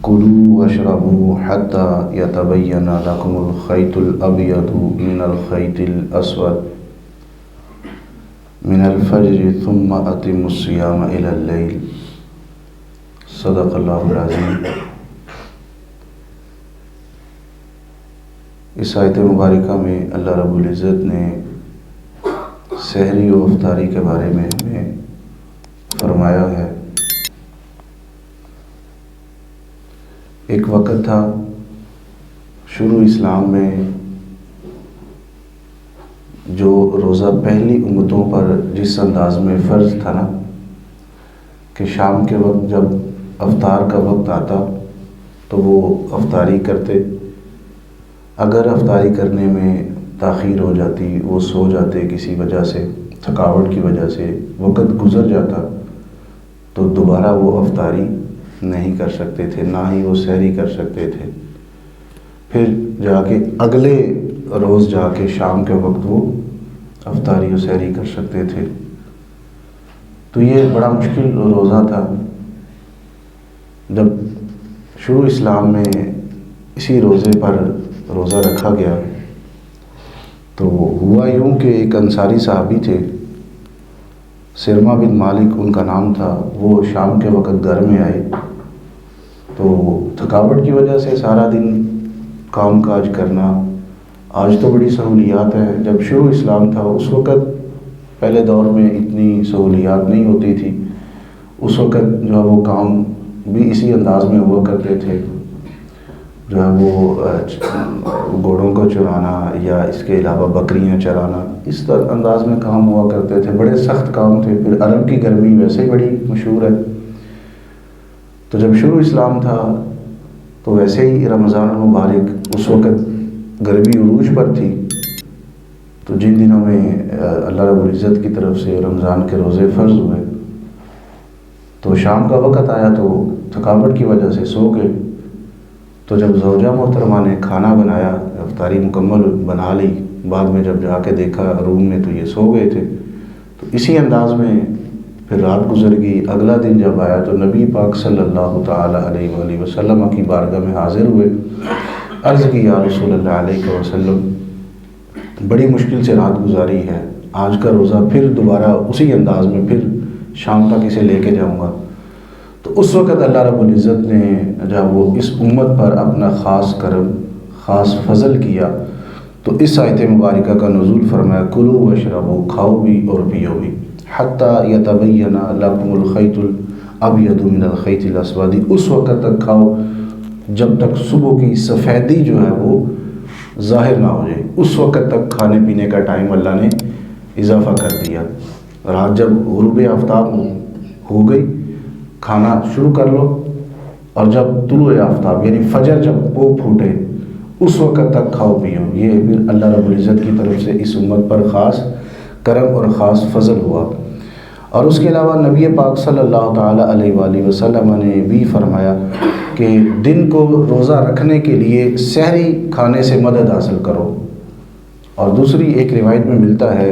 کلوا واشربوا حتى يتبين لكم الخيط الأبيض من الخيط الأسود من الفجر ثم أتموا الصيام إلى الليل صدق اللہ العظیم۔ اس آیت مبارکہ میں اللہ رب العزت نے سحری و افطاری کے بارے میں ہمیں فرمایا ہے۔ ایک وقت تھا شروع اسلام میں جو روزہ پہلی امتوں پر جس انداز میں فرض تھا نا کہ شام کے وقت جب افطار کا وقت آتا تو وہ افطاری کرتے، اگر افطاری کرنے میں تاخیر ہو جاتی، وہ سو جاتے کسی وجہ سے، تھکاوٹ کی وجہ سے وقت گزر جاتا تو دوبارہ وہ افطاری نہیں کر سکتے تھے، نہ ہی وہ سحری کر سکتے تھے۔ پھر جا کے اگلے روز جا کے شام کے وقت وہ افطاری و سحری کر سکتے تھے۔ تو یہ بڑا مشکل روزہ تھا۔ جب شروع اسلام میں اسی روزے پر روزہ رکھا گیا تو ہوا یوں کہ ایک انصاری صحابی تھے، سرما بن مالک ان کا نام تھا، وہ شام کے وقت گھر میں آئے تو تھکاوٹ کی وجہ سے سارا دن کام کاج کرنا، آج تو بڑی سہولیات ہیں، جب شروع اسلام تھا اس وقت پہلے دور میں اتنی سہولیات نہیں ہوتی تھی، اس وقت جو ہے وہ کام بھی اسی انداز میں ہوا کرتے تھے، جو ہے وہ گھوڑوں کو چرانا یا اس کے علاوہ بکریاں چرانا، اس طرح انداز میں کام ہوا کرتے تھے، بڑے سخت کام تھے۔ پھر عرب کی گرمی ویسے ہی بڑی مشہور ہے، تو جب شروع اسلام تھا تو ویسے ہی رمضان المبارک اس وقت گرمی عروج پر تھی، تو جن دنوں میں اللہ رب العزت کی طرف سے رمضان کے روزے فرض ہوئے تو شام کا وقت آیا تو تھکاوٹ کی وجہ سے سو گئے۔ تو جب زوجہ محترمہ نے کھانا بنایا، افطاری مکمل بنا لی، بعد میں جب جا کے دیکھا روم میں تو یہ سو گئے تھے، تو اسی انداز میں پھر رات گزر گئی۔ اگلا دن جب آیا تو نبی پاک صلی اللہ تعالی علیہ وآلہ وسلم کی بارگاہ میں حاضر ہوئے، عرض کی یا رسول اللہ علیہ وسلم بڑی مشکل سے رات گزاری ہے، آج کا روزہ پھر دوبارہ اسی انداز میں پھر شام تک اسے لے کے جاؤں گا۔ تو اس وقت اللہ رب العزت نے جب وہ اس امت پر اپنا خاص کرم، خاص فضل کیا تو اس آیت مبارکہ کا نزول فرمایا، کلوا واشربوا، کھاؤ بھی اور پیو بھی، حتی یتبین لکم الخیط الابیض من الخیط الاسود، اس وقت تک کھاؤ جب تک صبح کی سفیدی جو ہے وہ ظاہر نہ ہو جائے، اس وقت تک کھانے پینے کا ٹائم اللہ نے اضافہ کر دیا۔ رات جب غروب آفتاب ہو گئی کھانا شروع کر لو، اور جب طلوع آفتاب یعنی فجر جب وہ پھوٹے اس وقت تک کھاؤ پیو۔ یہ پھر اللہ رب العزت کی طرف سے اس امت پر خاص کرم اور خاص فضل ہوا۔ اور اس کے علاوہ نبی پاک صلی اللہ تعالی علیہ وآلہ وسلم نے بھی فرمایا کہ دن کو روزہ رکھنے کے لیے سحری کھانے سے مدد حاصل کرو۔ اور دوسری ایک روایت میں ملتا ہے،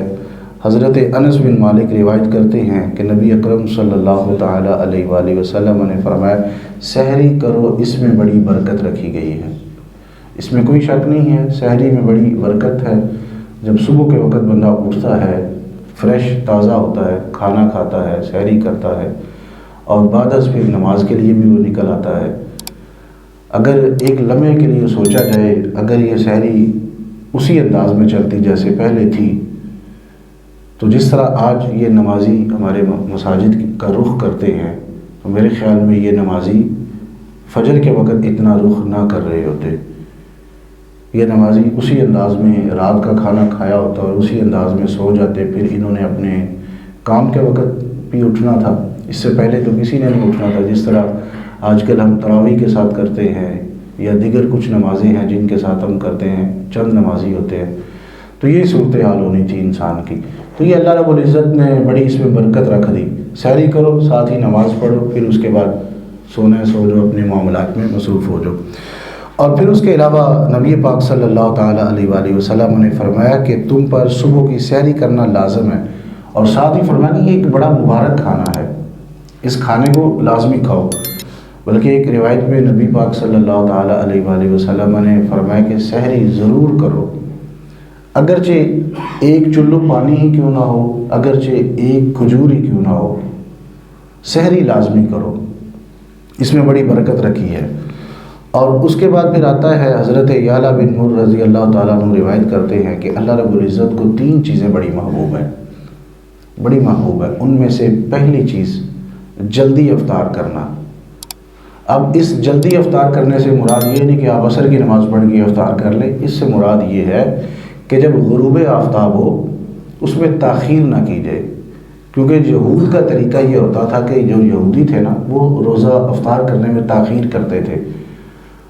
حضرت انس بن مالک روایت کرتے ہیں کہ نبی اکرم صلی اللہ تعالی علیہ وآلہ وسلم نے فرمایا، سحری کرو، اس میں بڑی برکت رکھی گئی ہے۔ اس میں کوئی شک نہیں ہے، سحری میں بڑی برکت ہے۔ جب صبح کے وقت بندہ اٹھتا ہے، فریش تازہ ہوتا ہے، کھانا کھاتا ہے، سحری کرتا ہے، اور بعد از پھر نماز کے لیے بھی وہ نکل آتا ہے۔ اگر ایک لمحے کے لیے سوچا جائے، اگر یہ سحری اسی انداز میں چلتی جیسے پہلے تھی تو جس طرح آج یہ نمازی ہمارے مساجد کا رخ کرتے ہیں تو میرے خیال میں یہ نمازی فجر کے وقت اتنا رخ نہ کر رہے ہوتے۔ یہ نمازی اسی انداز میں رات کا کھانا کھایا ہوتا اور اسی انداز میں سو جاتے، پھر انہوں نے اپنے کام کے وقت بھی اٹھنا تھا، اس سے پہلے تو کسی نے نہیں اٹھنا تھا، جس طرح آج کل ہم تراویح کے ساتھ کرتے ہیں یا دیگر کچھ نمازیں ہیں جن کے ساتھ ہم کرتے ہیں، چند نمازی ہوتے ہیں، تو یہ صورتحال ہونی تھی انسان کی۔ تو یہ اللہ رب العزت نے بڑی اس میں برکت رکھ دی، سحری کرو ساتھ ہی نماز پڑھو، پھر اس کے بعد سونا ہے سو جاؤ، اپنے معاملات میں مصروف ہو جاؤ۔ اور پھر اس کے علاوہ نبی پاک صلی اللہ تعالی علیہ وآلہ وسلم نے فرمایا کہ تم پر صبح کی سحری کرنا لازم ہے، اور ساتھ ہی فرمایا کہ یہ ایک بڑا مبارک کھانا ہے، اس کھانے کو لازمی کھاؤ۔ بلکہ ایک روایت میں نبی پاک صلی اللہ تعالیٰ علیہ وآلہ وسلم نے فرمایا کہ سحری ضرور کرو، اگرچہ ایک چلو پانی ہی کیوں نہ ہو، اگرچہ ایک کھجور ہی کیوں نہ ہو، سحری لازمی کرو، اس میں بڑی برکت رکھی ہے۔ اور اس کے بعد پھر آتا ہے حضرت یعلا بن مر رضی اللہ تعالیٰ عنہ روایت کرتے ہیں کہ اللہ رب العزت کو 3 چیزیں بڑی محبوب ہیں، بڑی محبوب ہے۔ ان میں سے پہلی چیز جلدی افطار کرنا۔ اب اس جلدی افطار کرنے سے مراد یہ نہیں کہ آپ عصر کی نماز پڑھ کے افطار کر لیں، اس سے مراد یہ ہے کہ جب غروب آفتاب ہو اس میں تاخیر نہ کی جائے، کیونکہ یہود کا طریقہ یہ ہوتا تھا کہ جو یہودی تھے نا وہ روزہ افطار کرنے میں تاخیر کرتے تھے،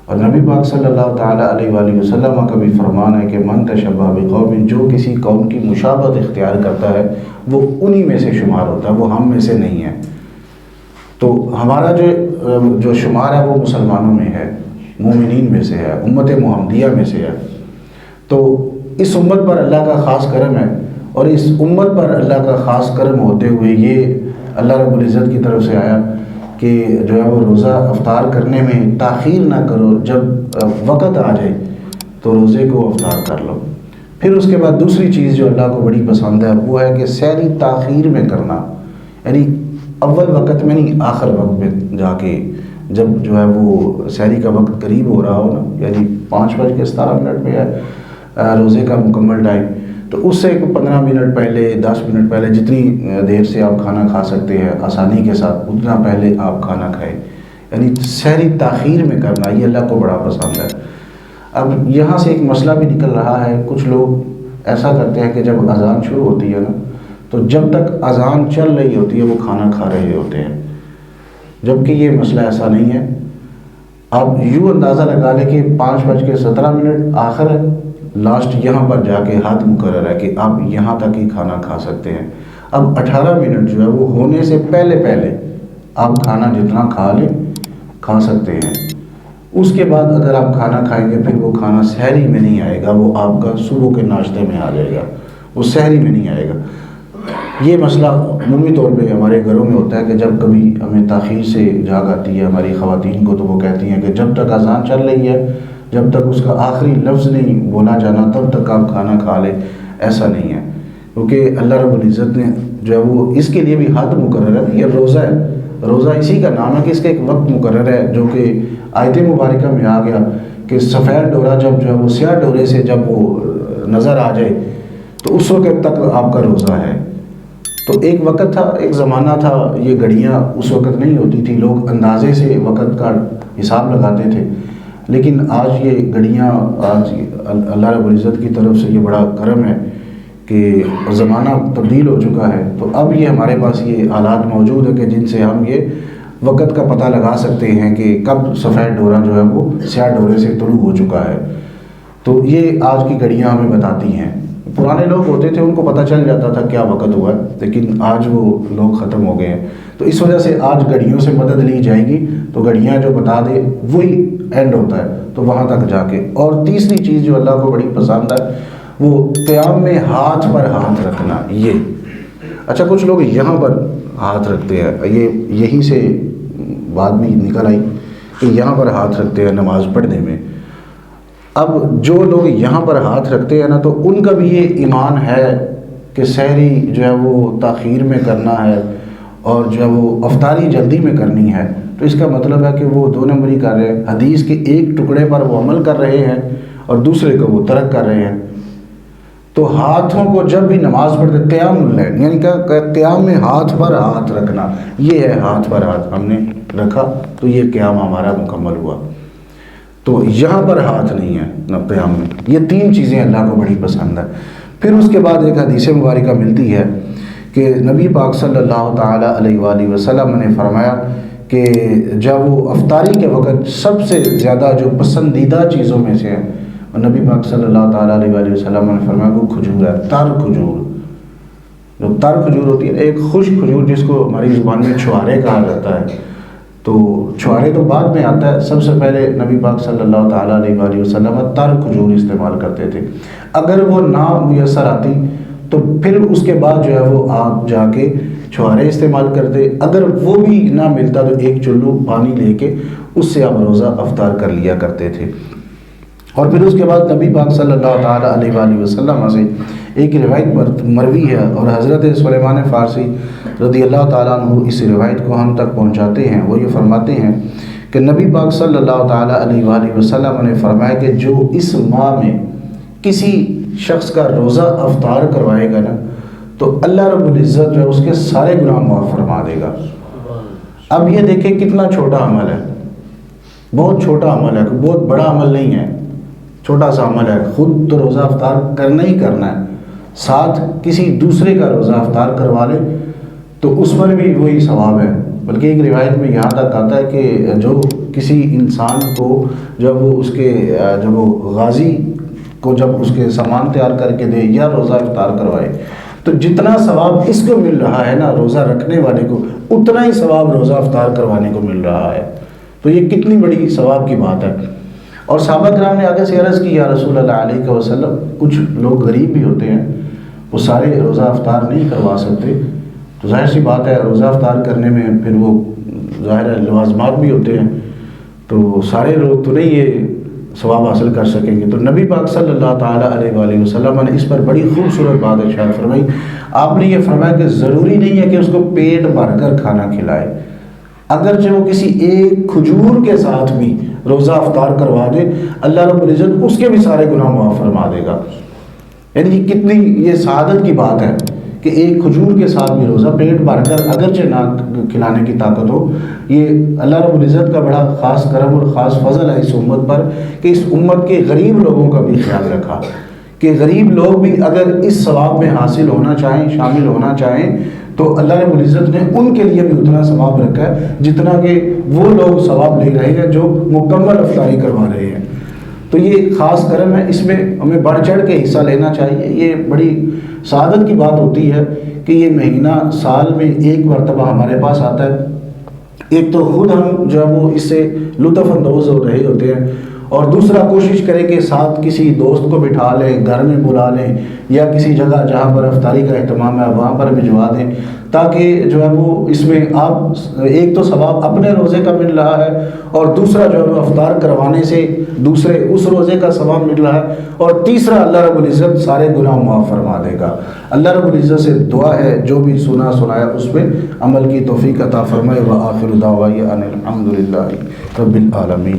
اور نبی پاک صلی اللہ تعالیٰ علیہ وآلہ وسلم کا بھی فرمان ہے کہ من تشبہ بقوم، جو کسی قوم کی مشابہت اختیار کرتا ہے وہ انہی میں سے شمار ہوتا ہے، وہ ہم میں سے نہیں ہے۔ تو ہمارا جو شمار ہے وہ مسلمانوں میں ہے، مومنین میں سے ہے، امت محمدیہ میں سے ہے۔ تو اس امت پر اللہ کا خاص کرم ہے، اور اس امت پر اللہ کا خاص کرم ہوتے ہوئے یہ اللہ رب العزت کی طرف سے آیا کہ جو ہے وہ روزہ افطار کرنے میں تاخیر نہ کرو، جب وقت آ جائے تو روزے کو افطار کر لو۔ پھر اس کے بعد دوسری چیز جو اللہ کو بڑی پسند ہے وہ ہے کہ سحری تاخیر میں کرنا، یعنی اول وقت میں نہیں، آخر وقت میں جا کے، جب جو ہے وہ سحری کا وقت قریب ہو رہا ہو نا، یعنی 5:17 پہ ہے روزے کا مکمل ٹائم، تو اس سے 15 منٹ پہلے، 10 منٹ پہلے، جتنی دیر سے آپ کھانا کھا سکتے ہیں آسانی کے ساتھ اتنا پہلے آپ کھانا کھائیں، یعنی سحری تاخیر میں کرنا، یہ اللہ کو بڑا پسند ہے۔ اب یہاں سے ایک مسئلہ بھی نکل رہا ہے، کچھ لوگ ایسا کرتے ہیں کہ جب اذان شروع ہوتی ہے نا تو جب تک اذان چل رہی ہوتی ہے وہ کھانا کھا رہے ہوتے ہیں، جبکہ یہ مسئلہ ایسا نہیں ہے۔ آپ یوں اندازہ لگا لیں کہ 5:17 آخر ہے، لاسٹ یہاں پر جا کے ہاتھ مقرر ہے کہ آپ یہاں تک ہی کھانا کھا سکتے ہیں۔ اب 18 منٹ جو ہے وہ ہونے سے پہلے پہلے آپ کھانا جتنا کھا لیں کھا سکتے ہیں۔ اس کے بعد اگر آپ کھانا کھائیں گے پھر وہ کھانا سحری میں نہیں آئے گا، وہ آپ کا صبح کے ناشتے میں آ جائے گا، وہ سحری میں نہیں آئے گا۔ یہ مسئلہ عمومی طور پہ ہمارے گھروں میں ہوتا ہے کہ جب کبھی ہمیں تاخیر سے جاگ آتی ہے ہماری خواتین کو، تو وہ کہتی ہیں کہ جب تک اذان چل رہی ہے، جب تک اس کا آخری لفظ نہیں بولا جانا تب تک آپ کھانا کھا لیں۔ ایسا نہیں ہے، کیونکہ اللہ رب العزت نے جو ہے وہ اس کے لیے بھی حد مقرر ہے۔ یہ روزہ ہے، روزہ اسی کا نام ہے کہ اس کا ایک وقت مقرر ہے، جو کہ آیت مبارکہ میں آ گیا کہ سفید ڈورا جب جو ہے وہ سیاہ ڈورے سے جب وہ نظر آ جائے تو اس وقت تک آپ کا روزہ ہے۔ تو ایک وقت تھا، ایک زمانہ تھا، یہ گھڑیاں اس وقت نہیں ہوتی تھی، لوگ اندازے سے وقت کا حساب لگاتے تھے، لیکن آج یہ گھڑیاں، آج اللہ رب العزت کی طرف سے یہ بڑا کرم ہے کہ زمانہ تبدیل ہو چکا ہے، تو اب یہ ہمارے پاس یہ آلات موجود ہے کہ جن سے ہم یہ وقت کا پتہ لگا سکتے ہیں کہ کب سفید ڈورا جو ہے وہ سیاہ ڈورے سے طلوع ہو چکا ہے۔ تو یہ آج کی گھڑیاں ہمیں بتاتی ہیں۔ پرانے لوگ ہوتے تھے ان کو پتہ چل جاتا تھا کیا وقت ہوا ہے، لیکن آج وہ لوگ ختم ہو گئے ہیں، تو اس وجہ سے آج گھڑیوں سے مدد لی جائے گی، تو گھڑیاں جو بتا دے وہی اینڈ ہوتا ہے، تو وہاں تک جا کے۔ اور تیسری چیز جو اللہ کو بڑی پسند ہے وہ قیام میں ہاتھ پر ہاتھ رکھنا۔ یہ اچھا، کچھ لوگ یہاں پر ہاتھ رکھتے ہیں، یہ یہیں سے بات بھی نکل آئی کہ یہاں پر ہاتھ رکھتے ہیں نماز پڑھنے میں۔ اب جو لوگ یہاں پر ہاتھ رکھتے ہیں نا تو ان کا بھی یہ ایمان ہے کہ سحری جو ہے وہ تاخیر میں کرنا ہے اور جو ہے وہ افطاری جلدی میں کرنی ہے، تو اس کا مطلب ہے کہ وہ 2 نمبری کر رہے ہیں، حدیث کے ایک ٹکڑے پر وہ عمل کر رہے ہیں اور دوسرے کو وہ ترک کر رہے ہیں۔ تو ہاتھوں کو جب بھی نماز پڑھتے قیام اللیل، یعنی کہ قیام میں ہاتھ پر ہاتھ رکھنا، یہ ہے ہاتھ پر ہاتھ ہم نے رکھا تو یہ قیام ہمارا مکمل ہوا۔ تو یہاں پر ہاتھ نہیں ہے نہ قیام میں۔ یہ 3 چیزیں اللہ کو بڑی پسند ہے۔ پھر اس کے بعد ایک حدیث مبارکہ ملتی ہے کہ نبی پاک صلی اللہ تعالیٰ علیہ وآلہ وسلم نے فرمایا کہ جب وہ افطاری کے وقت سب سے زیادہ جو پسندیدہ چیزوں میں سے ہے، نبی پاک صلی اللہ تعالیٰ علیہ وآلہ وسلم نے فرمایا وہ کھجور ہے، تر کھجور۔ جو تر کھجور ہوتی ہے، ایک خشک کھجور جس کو ہماری زبان میں چھوارے کہا جاتا ہے، تو چھوارے تو بعد میں آتا ہے، سب سے پہلے نبی پاک صلی اللہ تعالیٰ علیہ وآلہ وسلم تر کھجور استعمال کرتے تھے۔ اگر وہ نہ میسر آتی تو پھر اس کے بعد جو ہے وہ آپ جا کے چھوارے استعمال کرتے، اگر وہ بھی نہ ملتا تو ایک چلو پانی لے کے اس سے آپ روزہ افطار کر لیا کرتے تھے۔ اور پھر اس کے بعد نبی پاک صلی اللہ تعالیٰ علیہ وآلہ وسلم سے ایک روایت مروی ہے، اور حضرت سلیمان فارسی رضی اللہ تعالیٰ عنہ اس روایت کو ہم تک پہنچاتے ہیں۔ وہ یہ فرماتے ہیں کہ نبی پاک صلی اللہ تعالیٰ علیہ وآلہ وسلم نے فرمایا کہ جو اس ماہ میں کسی شخص کا روزہ افطار کروائے گا نا تو اللہ رب العزت جو ہے اس کے سارے گناہ معاف فرما دے گا۔ اب یہ دیکھیں کتنا چھوٹا عمل ہے، بہت چھوٹا عمل ہے، بہت بڑا عمل نہیں ہے، چھوٹا سا عمل ہے۔ خود تو روزہ افطار کرنا ہی کرنا ہے، ساتھ کسی دوسرے کا روزہ افطار کروا لے تو اس پر بھی وہی ثواب ہے۔ بلکہ ایک روایت میں یہاں تک آتا ہے کہ جو کسی انسان کو جب وہ غازی کو جب اس کے سامان تیار کر کے دے یا روزہ افطار کروائے تو جتنا ثواب اس کو مل رہا ہے نا روزہ رکھنے والے کو، اتنا ہی ثواب روزہ افطار کروانے کو مل رہا ہے۔ تو یہ کتنی بڑی ثواب کی بات ہے۔ اور صحابہ کرام نے آگے سے عرض کی یا رسول اللہ علیہ وسلم، کچھ لوگ غریب بھی ہوتے ہیں، وہ سارے روزہ افطار نہیں کروا سکتے، تو ظاہر سی بات ہے روزہ افطار کرنے میں پھر وہ ظاہر ہے لوازمات بھی ہوتے ہیں، تو سارے لوگ تو نہیں یہ ثواب حاصل کر سکیں گے۔ تو نبی پاک صلی اللہ تعالیٰ علیہ وآلہ وسلم نے اس پر بڑی خوبصورت بات ارشاد فرمائی۔ آپ نے یہ فرمایا کہ ضروری نہیں ہے کہ اس کو پیٹ بھر کر کھانا کھلائے، اگرچہ وہ کسی ایک کھجور کے ساتھ بھی روزہ افطار کروا دے، اللہ رب العزت اس کے بھی سارے گناہ معاف فرما دے گا۔ یعنی کتنی یہ سعادت کی بات ہے کہ ایک کھجور کے ساتھ بھی روزہ پیٹ بھر کر اگرچہ نہ کھلانے کی طاقت ہو، یہ اللہ رب العزت کا بڑا خاص کرم اور خاص فضل ہے اس امت پر کہ اس امت کے غریب لوگوں کا بھی خیال رکھا کہ غریب لوگ بھی اگر اس ثواب میں حاصل ہونا چاہیں، شامل ہونا چاہیں، تو اللہ رب العزت نے ان کے لیے بھی اتنا ثواب رکھا ہے جتنا کہ وہ لوگ ثواب لے رہے ہیں جو مکمل افطاری کروا رہے ہیں۔ تو یہ خاص کرم ہے، اس میں ہمیں بڑھ چڑھ کے حصہ لینا چاہیے۔ یہ بڑی سعادت کی بات ہوتی ہے کہ یہ مہینہ سال میں ایک مرتبہ ہمارے پاس آتا ہے۔ ایک تو خود ہم جو ہے وہ اس سے لطف اندوز ہو رہے ہوتے ہیں، اور دوسرا کوشش کریں کہ ساتھ کسی دوست کو بٹھا لیں، گھر میں بلا لیں، یا کسی جگہ جہاں پر افطاری کا اہتمام ہے وہاں پر بھجوا دیں، تاکہ جو ہے وہ اس میں آپ ایک تو ثواب اپنے روزے کا مل رہا ہے، اور دوسرا جو ہے وہ افطار کروانے سے دوسرے اس روزے کا ثواب مل رہا ہے، اور تیسرا اللہ رب العزت سارے گناہ معاف فرما دے گا۔ اللہ رب العزت سے دعا ہے جو بھی سنایا اس پہ عمل کی توفیق عطا فرمائے۔ وآخر دعوانا ان الحمد للہ رب العالمین۔